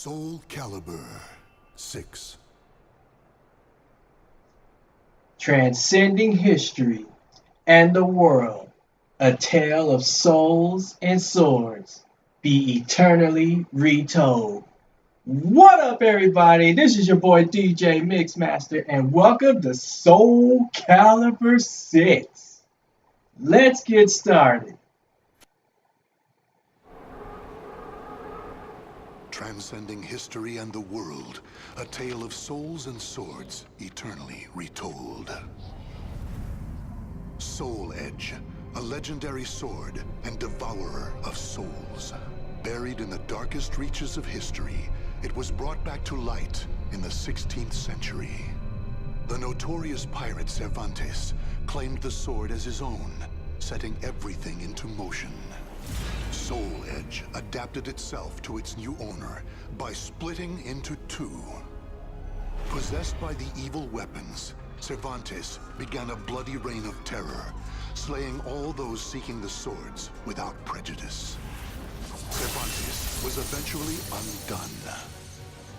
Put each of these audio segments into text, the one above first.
Soulcalibur VI. Transcending history and the world, a tale of souls and swords, be eternally retold. What up, everybody? This is your boy DJ Mixmaster, and welcome to Soulcalibur VI. Let's get started. Transcending history and the world, a tale of souls and swords eternally retold. Soul Edge, a legendary sword and devourer of souls. Buried in the darkest reaches of history, it was brought back to light in the 16th century. The notorious pirate Cervantes claimed the sword as his own, setting everything into motion. Soul Edge adapted itself to its new owner by splitting into two. Possessed by the evil weapons, Cervantes began a bloody reign of terror, slaying all those seeking the swords without prejudice. Cervantes was eventually undone.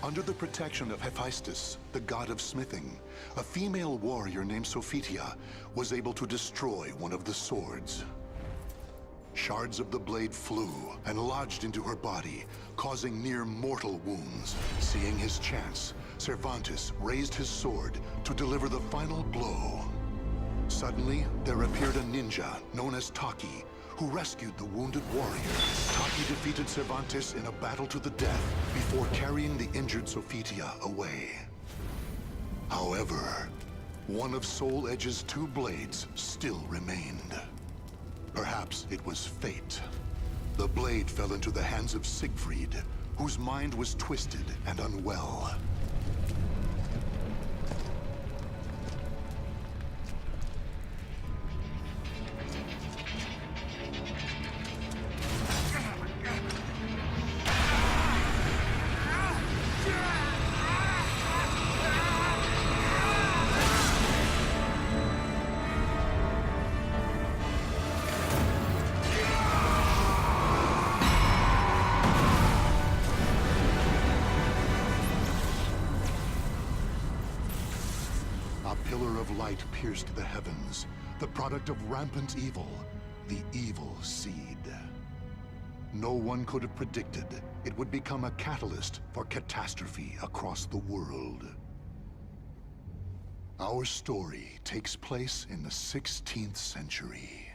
Under the protection of Hephaestus, the god of smithing, a female warrior named Sophitia was able to destroy one of the swords. Shards of the blade flew and lodged into her body, causing near-mortal wounds. Seeing his chance, Cervantes raised his sword to deliver the final blow. Suddenly, there appeared a ninja known as Taki, who rescued the wounded warrior. Taki defeated Cervantes in a battle to the death before carrying the injured Sophitia away. However, one of Soul Edge's two blades still remained. Perhaps it was fate. The blade fell into the hands of Siegfried, whose mind was twisted and unwell. A pillar of light pierced the heavens, the product of rampant evil, the evil seed. No one could have predicted it would become a catalyst for catastrophe across the world. Our story takes place in the 16th century.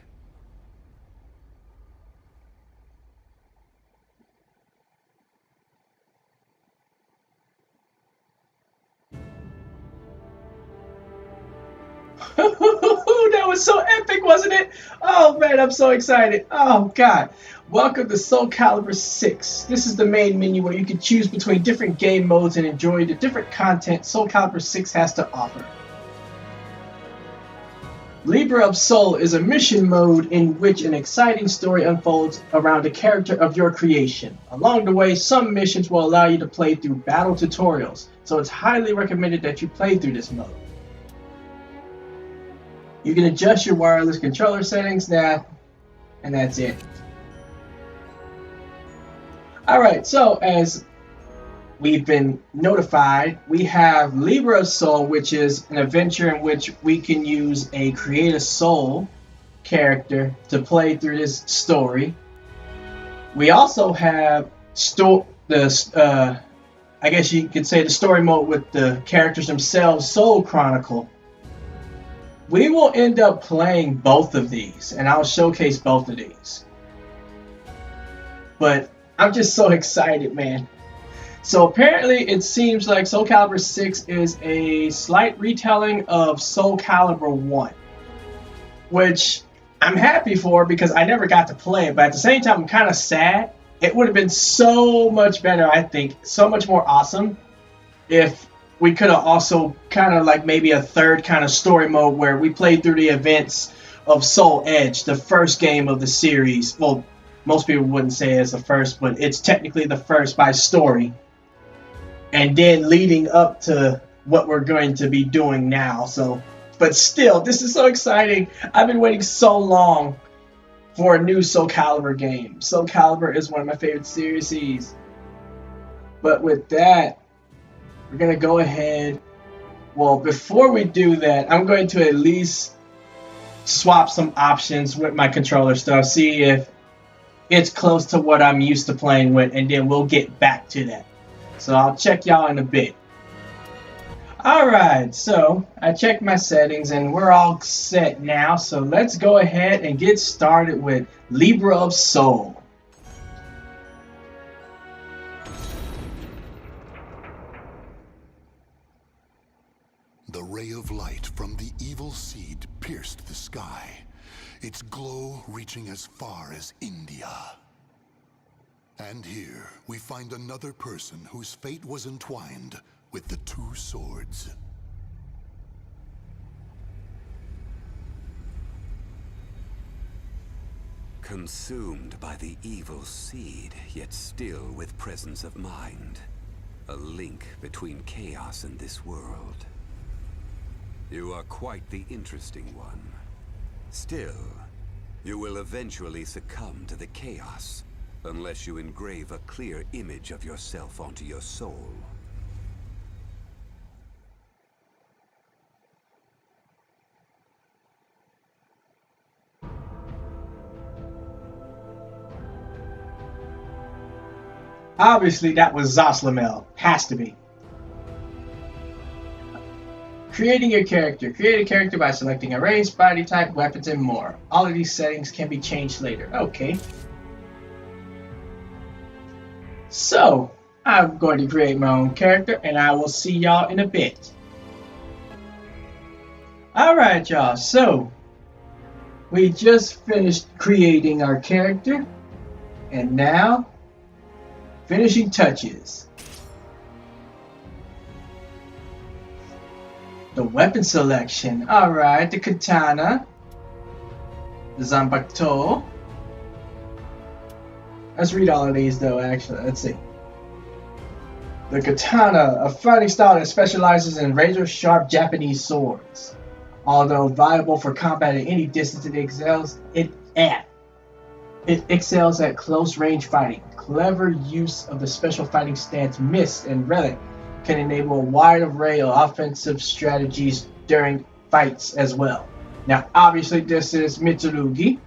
That was so epic, wasn't it? Oh man, I'm so excited. Oh god. Welcome to Soulcalibur VI. This is the main menu where you can choose between different game modes and enjoy the different content Soulcalibur VI has to offer. Libra of Soul is a mission mode in which an exciting story unfolds around the character of your creation. Along the way, some missions will allow you to play through battle tutorials, so it's highly recommended that you play through this mode. You can adjust your wireless controller settings now, and that's it. Alright, so as we've been notified, we have Libra of Soul, which is an adventure in which we can use a Create a Soul character to play through this story. We also have I guess you could say the story mode with the characters themselves, Soul Chronicle. We will end up playing both of these, and I'll showcase both of these. But I'm just so excited, man. So apparently it seems like Soulcalibur VI is a slight retelling of Soulcalibur I, which I'm happy for because I never got to play it, but at the same time I'm kind of sad. It would have been so much better, I think, so much more awesome if we could have also kind of like maybe a third kind of story mode where we played through the events of Soul Edge, the first game of the series. Well, most people wouldn't say it's the first, but it's technically the first by story. And then leading up to what we're going to be doing now. So, but still, this is so exciting. I've been waiting so long for a new Soulcalibur game. Soulcalibur is one of my favorite series. But with that, we're going to go ahead. Well, before we do that, I'm going to at least swap some options with my controller stuff, see if it's close to what I'm used to playing with, and then we'll get back to that. So I'll check y'all in a bit. Alright, so I checked my settings and we're all set now. So let's go ahead and get started with Libra of Soul. The ray of light from the evil seed pierced the sky, its glow reaching as far as India. And here we find another person whose fate was entwined with the two swords. Consumed by the evil seed, yet still with presence of mind. A link between chaos and this world. You are quite the interesting one. Still, you will eventually succumb to the chaos, unless you engrave a clear image of yourself onto your soul. Obviously, that was Zoslamel. Has to be. Creating your character. Create a character by selecting a race, body type, weapons, and more. All of these settings can be changed later. Okay. So, I'm going to create my own character, and I will see y'all in a bit. Alright, y'all. So, we just finished creating our character, and now, finishing touches. The weapon selection. Alright, the katana. The zanbakuto. Let's read all of these though, actually. Let's see. The katana, a fighting style that specializes in razor-sharp Japanese swords. Although viable for combat at any distance, it excels at close-range fighting. Clever use of the special fighting stance Mist and Relic can enable a wide array of offensive strategies during fights as well. Now, obviously, this is Mitsurugi.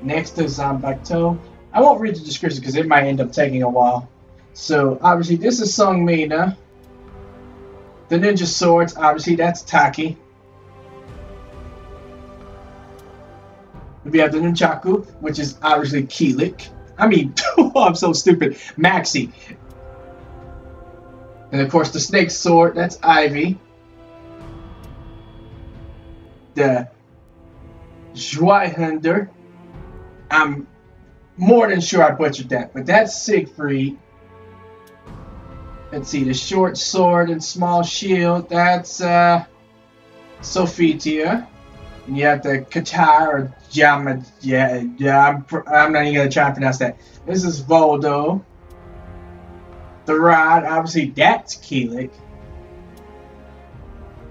Next is Zanbakuto. I won't read the description because it might end up taking a while. So, obviously, this is Songmina. The ninja swords, obviously, that's Taki. We have the nunchaku, which is obviously Kilik. I mean, I'm so stupid. Maxi. And of course, the snake sword, that's Ivy. The Zweihander. I'm more than sure I butchered that, but that's Siegfried. Let's see, the short sword and small shield, that's Sophitia. And you have the Qatar or Jama. Yeah, I'm not even going to try to pronounce that. This is Voldo. The rod, obviously, that's Kilik.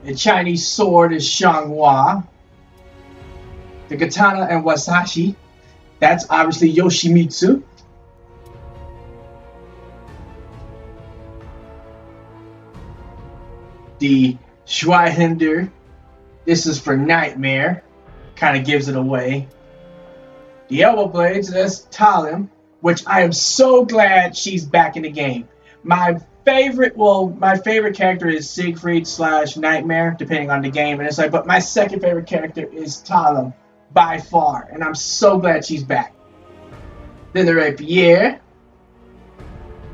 The Chinese sword is Shanghua. The katana and wasashi, that's obviously Yoshimitsu. The Schweihinder, this is for Nightmare. Kind of gives it away. The elbow blades, that's Talim, which I am so glad she's back in the game. My favorite character is Siegfried / Nightmare, depending on the game. And it's like, but my second favorite character is Talim, by far. And I'm so glad she's back. Then the Rapier,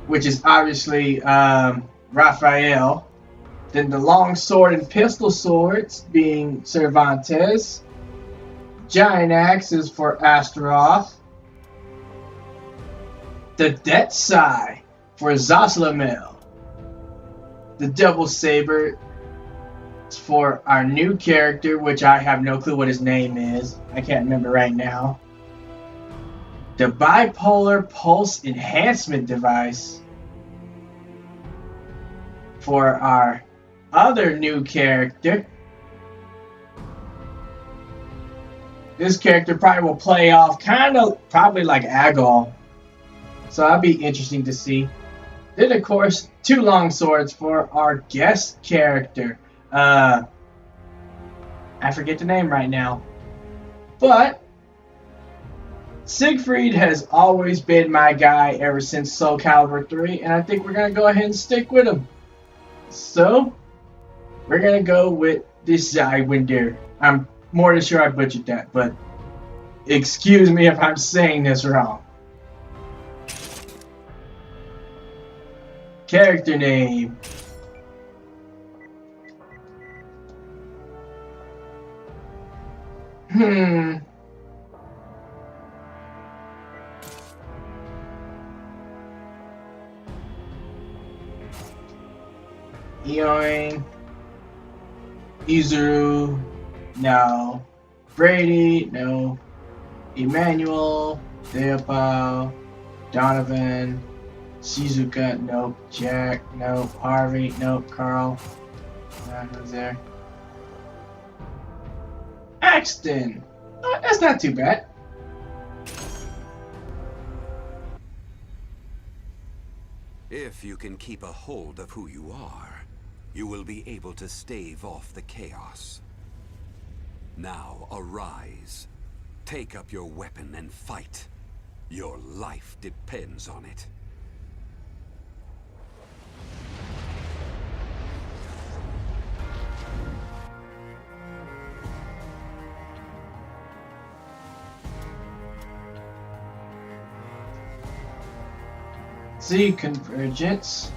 which is obviously Raphael. Then the long sword and pistol swords being Cervantes. Giant axe is for Astaroth. The Detsai for Zoslamel. The double saber is for our new character, which I have no clue what his name is. I can't remember right now. The bipolar pulse enhancement device for our other new character. This character probably will play off probably like Agol. So that'll be interesting to see. Then, of course, 2 long swords for our guest character. I forget the name right now. But Siegfried has always been my guy ever since Soulcalibur 3, and I think we're going to go ahead and stick with him. So, we're going to go with this Zywinder. I'm more than sure I butchered that, but excuse me if I'm saying this wrong. Character name. Eoin. Izuru. No. Brady. No. Emmanuel. Theopal. Donovan. Shizuka. Nope. Jack. Nope. Harvey. Nope. Carl. Who's there? Axton. Oh, that's not too bad. If you can keep a hold of who you are, you will be able to stave off the chaos. Now arise. Take up your weapon and fight. Your life depends on it. Z convergence.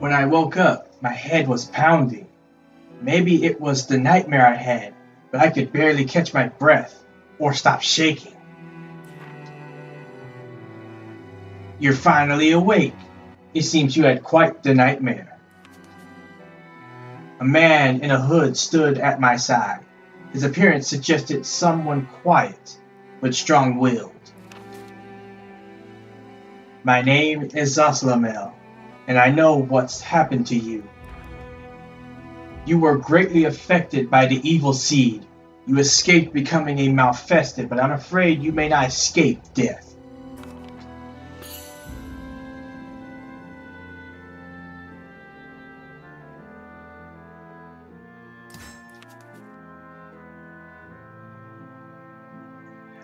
When I woke up, my head was pounding. Maybe it was the nightmare I had, but I could barely catch my breath or stop shaking. You're finally awake. It seems you had quite the nightmare. A man in a hood stood at my side. His appearance suggested someone quiet, but strong-willed. My name is Zaslamel, and I know what's happened to you. You were greatly affected by the evil seed. You escaped becoming a Malfested, but I'm afraid you may not escape death.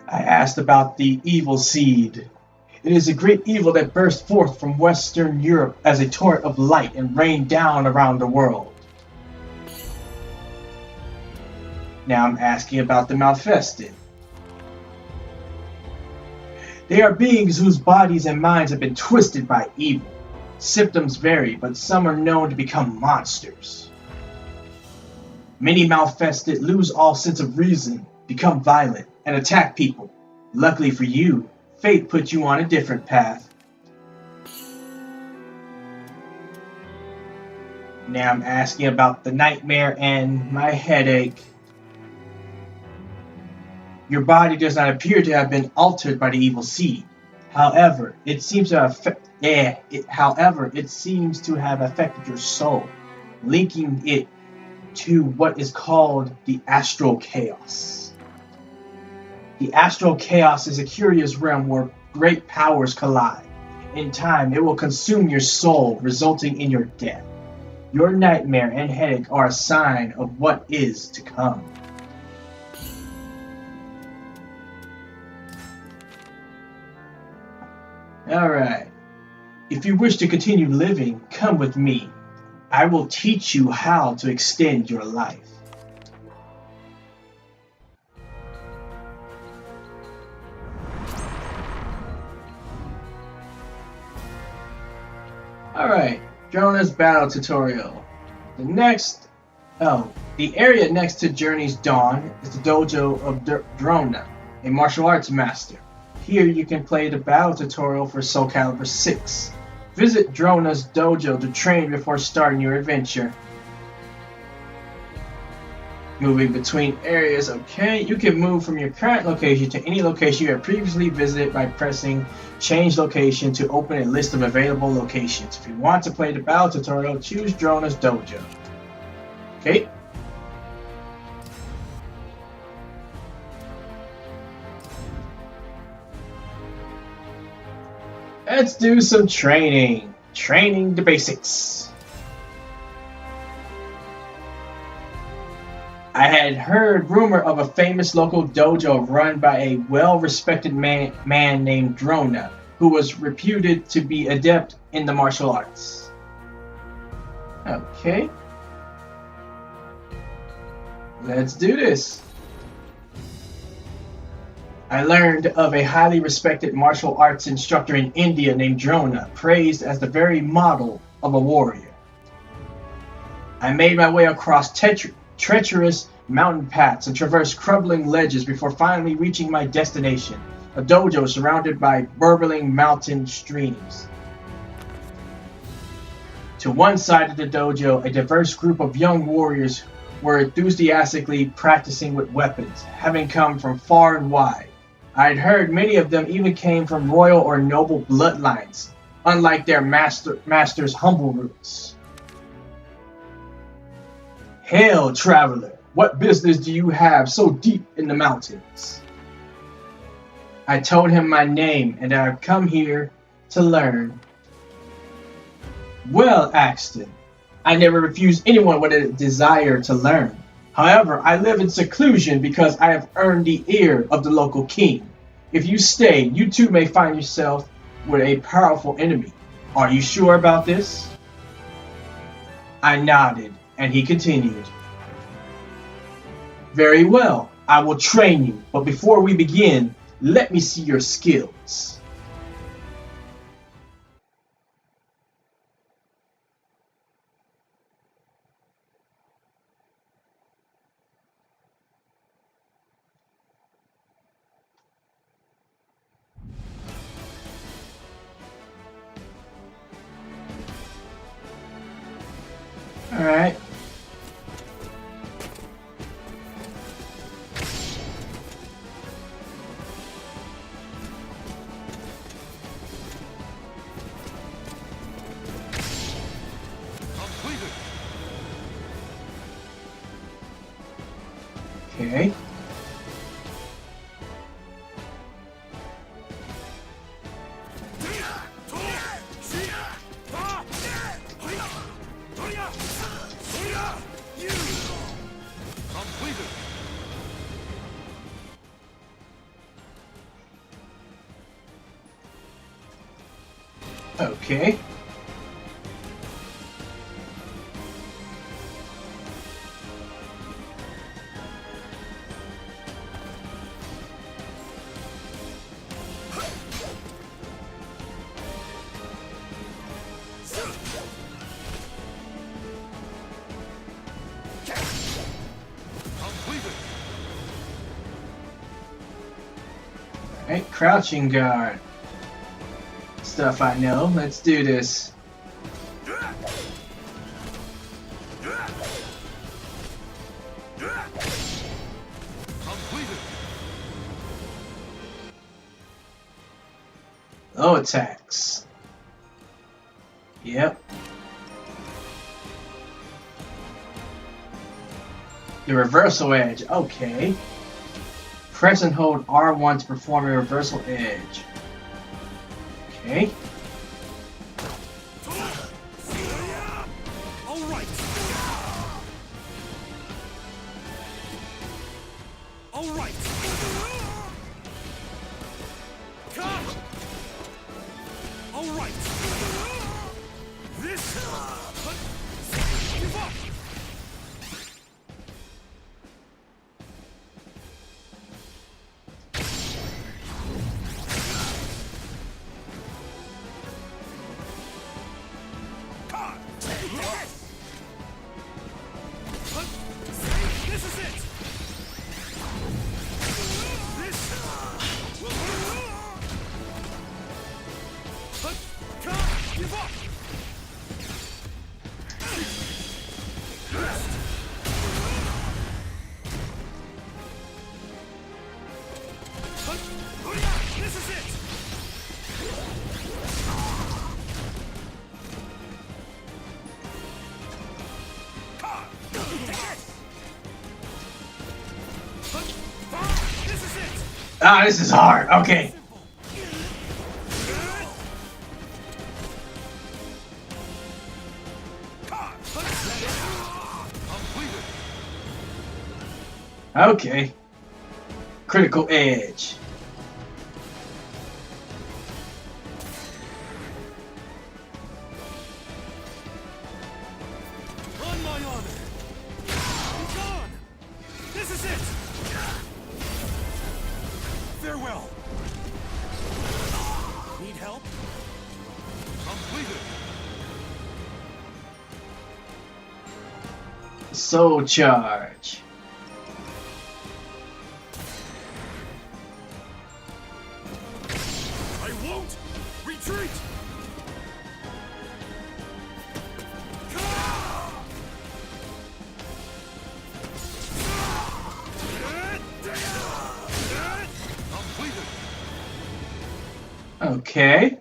I asked about the evil seed. It is a great evil that burst forth from Western Europe as a torrent of light and rained down around the world. Now I'm asking about the Malfested. They are beings whose bodies and minds have been twisted by evil. Symptoms vary, but some are known to become monsters. Many Malfested lose all sense of reason, become violent, and attack people. Luckily for you, fate put you on a different path. Now I'm asking about the nightmare and my headache. Your body does not appear to have been altered by the evil seed. However, it seems to have affected your soul, linking it to what is called the astral chaos. The astral chaos is a curious realm where great powers collide. In time, it will consume your soul, resulting in your death. Your nightmare and headache are a sign of what is to come. Alright. If you wish to continue living, come with me. I will teach you how to extend your life. Alright, Drona's battle tutorial. The area next to Journey's Dawn is the dojo of Drona, a martial arts master. Here you can play the battle tutorial for Soulcalibur VI. Visit Drona's dojo to train before starting your adventure. Moving between areas. Okay, you can move from your current location to any location you have previously visited by pressing change location to open a list of available locations. If you want to play the battle tutorial, choose Drona's dojo. Okay. Let's do some training. Training the basics. I had heard rumor of a famous local dojo run by a well-respected man named Drona, who was reputed to be adept in the martial arts. Okay. Let's do this. I learned of a highly respected martial arts instructor in India named Drona, praised as the very model of a warrior. I made my way across treacherous mountain paths and traversed crumbling ledges before finally reaching my destination, a dojo surrounded by burbling mountain streams. To one side of the dojo, a diverse group of young warriors were enthusiastically practicing with weapons, having come from far and wide. I had heard many of them even came from royal or noble bloodlines, unlike their master's humble roots. Hail, traveler! What business do you have so deep in the mountains? I told him my name and that I've come here to learn. Well, Axton, I never refuse anyone with a desire to learn. However, I live in seclusion because I have earned the ear of the local king. If you stay, you too may find yourself with a powerful enemy. Are you sure about this? I nodded, and he continued. Very well, I will train you, but before we begin, let me see your skills. All right. Okay. Okay. Alright, crouching guard. Stuff I know. Let's do this. Low attacks. Yep. The reversal edge. Okay. Press and hold R1 to perform a reversal edge. Okay. Ah, this is hard. Okay. Okay. Critical edge. On my honor. He's gone. This is it. Farewell. Need help? Completed. Soul charge. I won't retreat. Completed. Okay.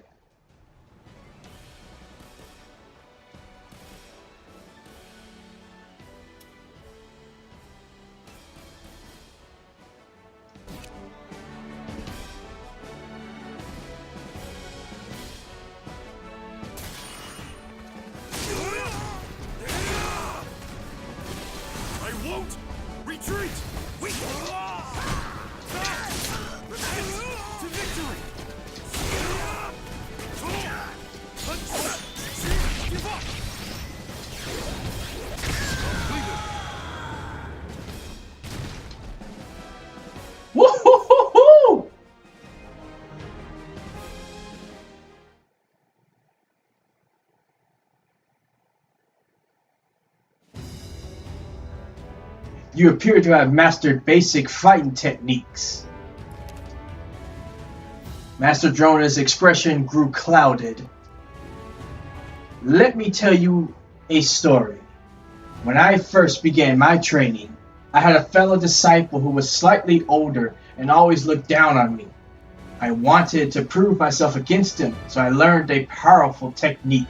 I won't retreat. To victory. Give up. Woo-hoo-hoo-hoo! You appear to have mastered basic fighting techniques. Master Drona's expression grew clouded. Let me tell you a story. When I first began my training, I had a fellow disciple who was slightly older and always looked down on me. I wanted to prove myself against him, so I learned a powerful technique.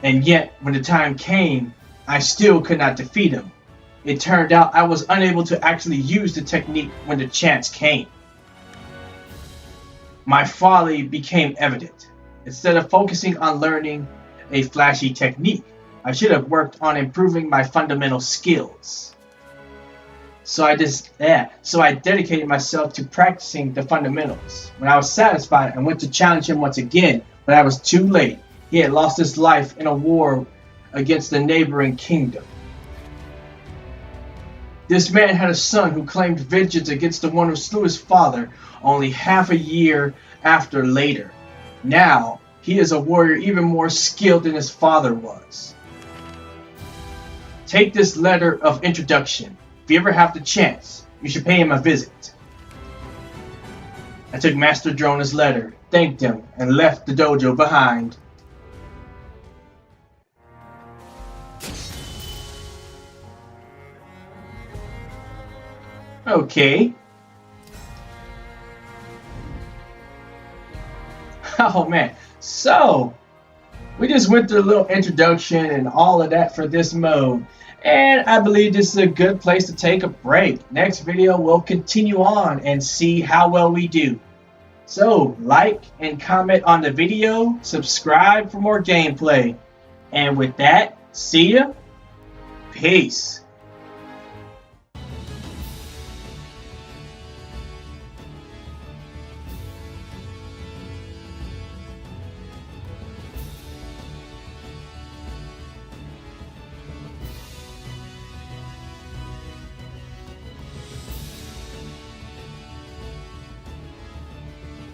And yet, when the time came, I still could not defeat him. It turned out I was unable to actually use the technique when the chance came. My folly became evident. Instead of focusing on learning a flashy technique, I should have worked on improving my fundamental skills. So I dedicated myself to practicing the fundamentals. When I was satisfied, I went to challenge him once again, but I was too late. He had lost his life in a war against the neighboring kingdom. This man had a son who claimed vengeance against the one who slew his father only half a year after later. Now, he is a warrior even more skilled than his father was. Take this letter of introduction. If you ever have the chance, you should pay him a visit. I took Master Drona's letter, thanked him, and left the dojo behind. Okay. Oh man. So, we just went through a little introduction and all of that for this mode. And I believe this is a good place to take a break. Next video, we'll continue on and see how well we do. So, like and comment on the video, subscribe for more gameplay. And with that, see ya. Peace.